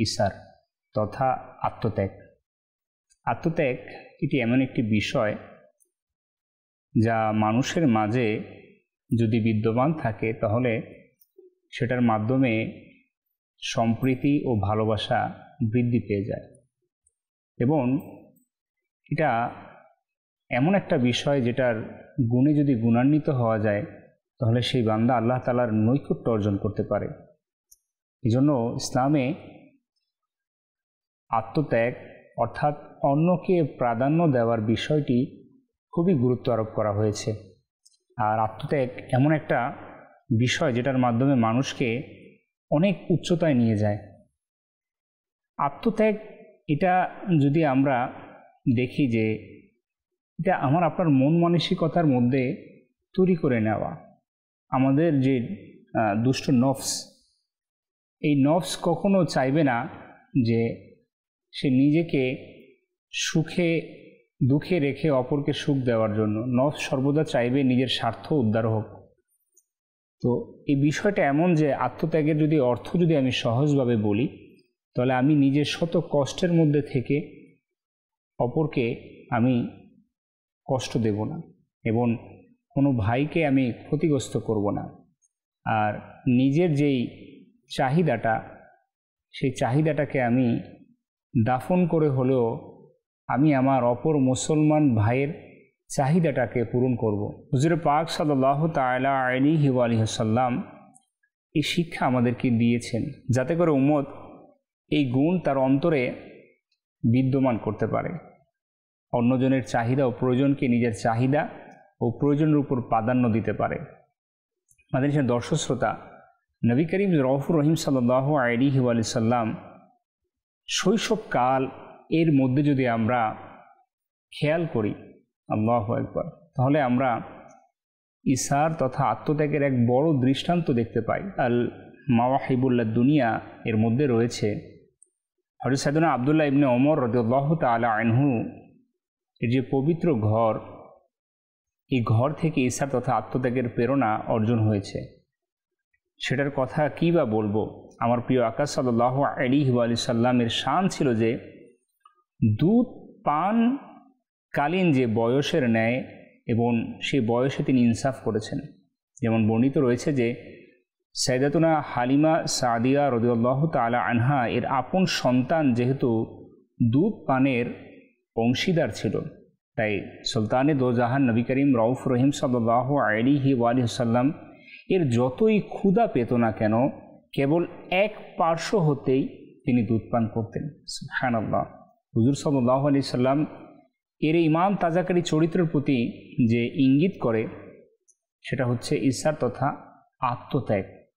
ইসার তথা আত্মত্যাগ। আত্মত্যাগ এটি এমন একটি বিষয় যা মানুষের মাঝে যদি বিদ্যমান থাকে তাহলে সেটার মাধ্যমে সম্প্রীতি ও ভালোবাসা বৃদ্ধি পেয়ে যায়, এবং এটা এমন একটা বিষয় যেটার গুণে যদি গুণান্বিত হওয়া যায় তাহলে সেই বান্দা আল্লাহ তাআলার নৈকট্য অর্জন করতে পারে। এজন্য ইসলামে আত্মত্যাগ অর্থাৎ অন্যকে প্রাধান্য দেওয়ার বিষয়টি খুবই গুরুত্ব আরোপ করা হয়েছে। আর আত্মত্যাগ এমন একটা বিষয় যেটার মাধ্যমে মানুষকে অনেক উচ্চতায় নিয়ে যায়। আত্মত্যাগ এটা যদি আমরা দেখি যে এটা আমার আপনার মন মানসিকতার মধ্যে তৈরি করে নেওয়া, আমাদের যে দুষ্ট নফস, এই নফস কখনো চাইবে না যে সে নিজেকে সুখে দুঃখে রেখে অপরকে সুখ দেওয়ার জন্য। নফস সর্বদা চাইবে নিজের স্বার্থ উদ্ধার হোক। তো এই বিষয়টা এমন যে আত্মত্যাগের যদি অর্থ যদি আমি সহজভাবে বলি তাহলে আমি নিজের শত কষ্টের মধ্যে থেকে অপরকে আমি কষ্ট দেব না এবং কোনো ভাইকে আমি ক্ষতিগ্রস্ত করব না। আর নিজের যেই চাহিদাটা, সেই চাহিদাটাকে আমি দাফন করে হলেও আমি আমার অপর মুসলমান ভাইয়ের চাহিদাটাকে পূরণ করব। হুজুর পাক সাল্লাল্লাহু তাআলা আলাইহি ওয়া আলিহি ওয়াসাল্লাম এই শিক্ষা আমাদেরকে দিয়েছেন যাতে করে উম্মত এই গুণ তার অন্তরে বিদ্যমান করতে পারে, অন্যজনের চাহিদা ও প্রয়োজনকে নিজের চাহিদা ও প্রয়োজনের উপর প্রাধান্য দিতে পারে। আমাদের সে দর্শক শ্রোতা, নবী করিম রউফুর রহিম সাল্লাল্লাহু আলাইহি ওয়া সাল্লাম শৈশবকাল এর মধ্যে যদি আমরা খেয়াল করি, আল্লাহু আকবার, তাহলে আমরা ইসার তথা আত্মত্যাগের এক বড় দৃষ্টান্ত দেখতে পাই। আল মাওয়াহিবুল্লাহ দুনিয়া এর মধ্যে রয়েছে হযরত সাইয়েদনা আব্দুল্লাহ ইবনে ওমর রাদিয়াল্লাহু তাআলা আনহু এর যে পবিত্র ঘর, এই ঘর থেকে ইসার তথা আত্মত্যাগের প্রেরণা অর্জন হয়েছে। সেটার কথা কী বা বলবো। আমার প্রিয় আকাশ সাল্লাল্লাহু আলাইহি ওয়া সাল্লামের শান ছিল যে দুধ পানকালীন যে বয়সের ন্যায় এবং সেই বয়সে তিনি ইনসাফ করেছেন। যেমন বর্ণিত রয়েছে যে সাইয়েদাতুনা হালিমা সাদিয়া রাদিয়াল্লাহু তাআলা আনহা এর আপন সন্তান যেহেতু দুধ পানের অংশীদার ছিল, তাই সুলতানে দো জাহান নবী করিম রউফ রহিম সাল্লাল্লাহু আলাইহি ওয়া সাল্লাম এর যতই ক্ষুধা পেত না কেন কেবল এক পার্শ্ব হতেই তিনি দুধ পান করতেন। সুবহানাল্লাহ। হুজুর সাল্লাল্লাহু আলাইহি সাল্লাম এর ইমান তাজাকারী চরিত্রের প্রতি যে ইঙ্গিত করে সেটা হচ্ছে ইসার তথা আত্মত্যাগ।